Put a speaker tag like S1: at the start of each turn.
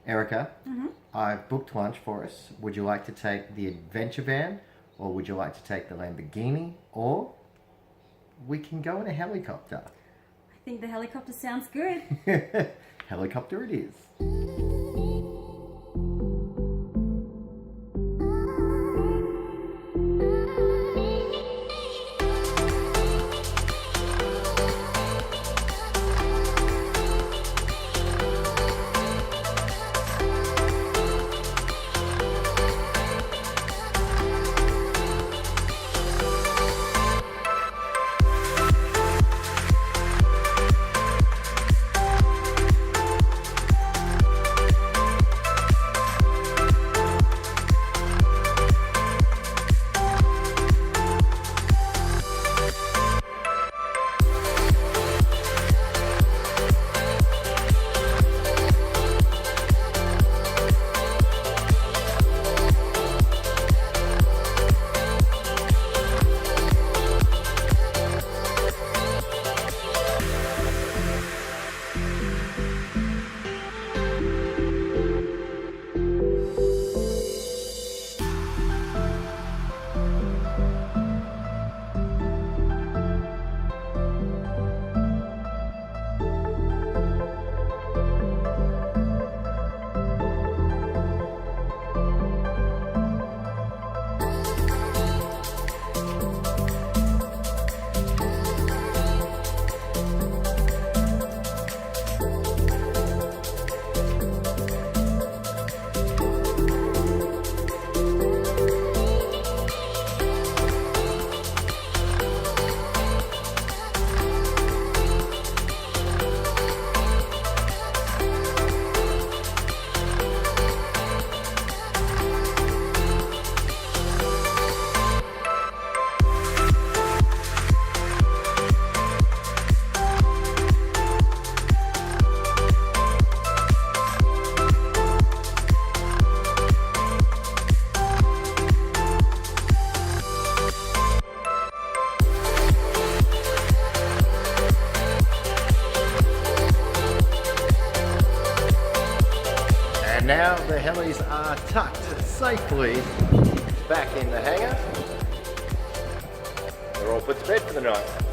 S1: Erica, I've booked lunch for us. Would you like to take the adventure van, or would you like to take the Lamborghini, or we can go in a helicopter?
S2: I think the helicopter sounds good.
S1: Helicopter it is. Now the helis are tucked safely back in the hangar. They're all put to bed for the night.